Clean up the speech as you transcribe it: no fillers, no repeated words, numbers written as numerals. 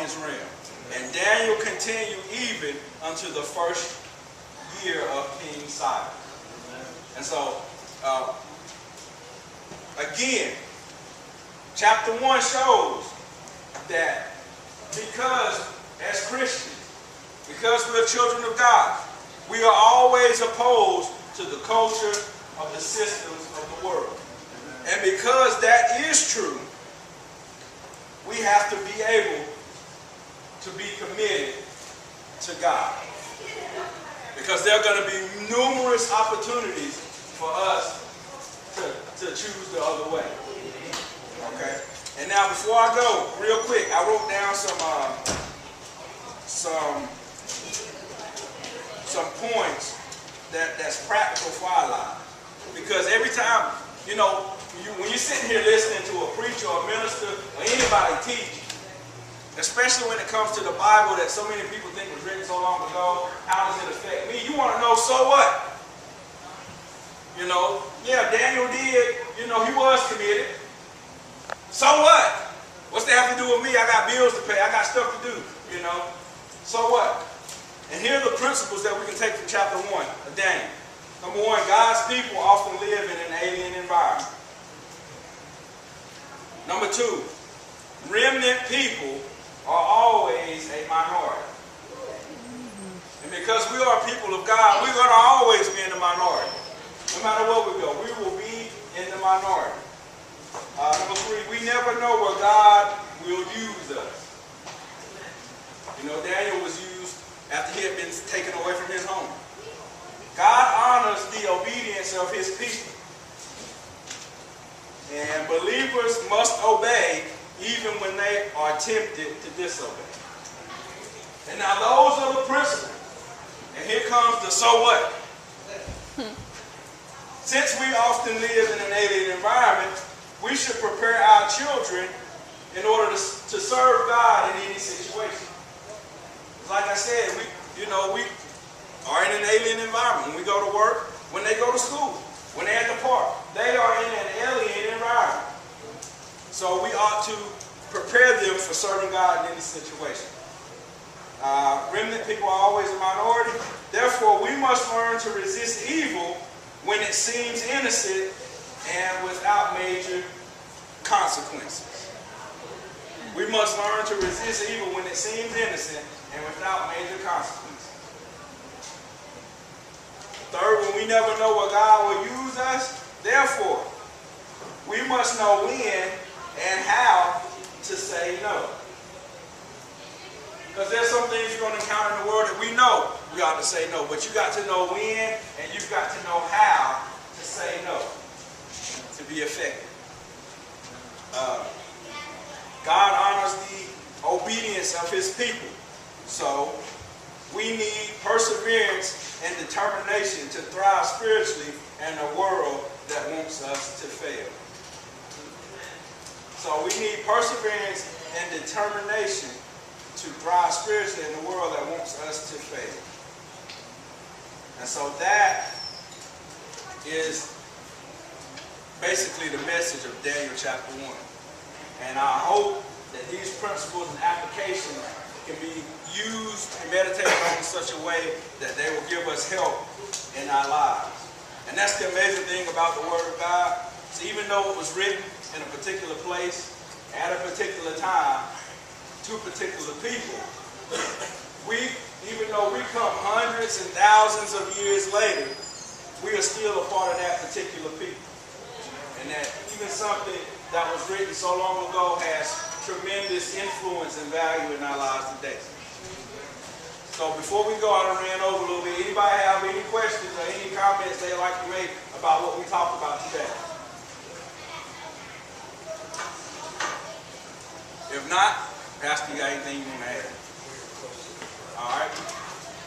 his realm. And Daniel continued even unto the first year of King Cyrus. And so, again, chapter 1 shows that because as Christians, because we're children of God, we are always opposed to the culture of the systems of the world. And because that is true, we have to be able to be committed to God. Because there are going to be numerous opportunities for us to choose the other way. Okay? And now before I go, real quick, I wrote down some points that's practical for our lives. Because every time, you know, when you're sitting here listening to a preacher or a minister or anybody teach, especially when it comes to the Bible that so many people think was written so long ago, how does it affect me? You want to know, so what? You know, yeah, Daniel did, you know, he was committed. So what? What's that have to do with me? I got bills to pay. I got stuff to do, you know. So what? And here are the principles that we can take from chapter 1 of Daniel. Number 1, God's people often live in an alien environment. Number 2, remnant people are always a minority. And because we are people of God, we're going to always be in the minority. No matter where we go, we will be in the minority. Number 3, we never know where God will use us. You know, Daniel was used after he had been taken away from his home. God honors the obedience of his people. And believers must obey even when they are tempted to disobey. And now those are the principles. And here comes the so what. Since we often live in an alien environment, we should prepare our children in order to serve God in any situation. Like I said, we are in an alien environment. When we go to work, when they go to school, when they're at the park, they are in an alien environment. So we ought to prepare them for serving God in any situation. Remnant people are always a minority. Therefore, we must learn to resist evil when it seems innocent and without major consequences. We must learn to resist evil when it seems innocent and without major consequences. Third, when we never know what God will use us, therefore, we must know when and how to say no. Because there's some things you're going to encounter in the world that we know we ought to say no. But you got to know when and you've got to know how to say no to be effective. God honors the obedience of his people. So we need perseverance and determination to thrive spiritually in a world that wants us to fail. So we need perseverance and determination to thrive spiritually in a world that wants us to fail. And so that is basically the message of Daniel chapter 1. And I hope that these principles and applications can be used and meditated on in such a way that they will give us help in our lives. And that's the amazing thing about the Word of God. So even though it was written in a particular place, at a particular time, to particular people, even though we come hundreds and thousands of years later, we are still a part of that particular people. And that even something that was written so long ago has tremendous influence and value in our lives today. So before we go, I done ran over a little bit. Anybody have any questions or any comments they'd like to make about what we talked about today? If not, Pastor, you got anything you want to add? All right.